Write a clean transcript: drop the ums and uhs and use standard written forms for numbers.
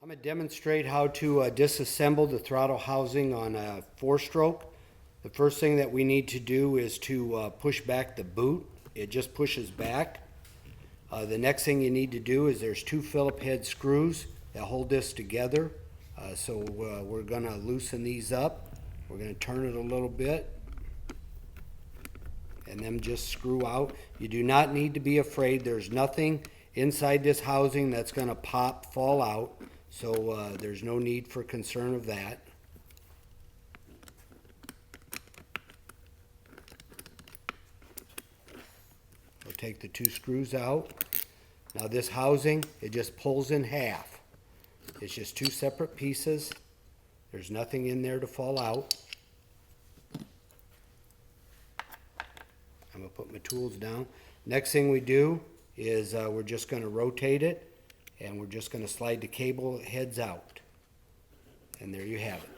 I'm going to demonstrate how to disassemble the throttle housing on a 4-stroke. The first thing that we need to do is to push back the boot. It just pushes back. The next thing you need to do is there's 2 Phillip head screws that hold this together. So we're going to loosen these up. We're going to turn it a little bit and then just screw out. You do not need to be afraid. There's nothing inside this housing that's going to fall out. So there's no need for concern of that. We'll take the 2 screws out. Now this housing, it just pulls in half. It's just 2 separate pieces. There's nothing in there to fall out. I'm going to put my tools down. Next thing we do is we're just going to rotate it, and we're just going to slide the cable heads out. And there you have it.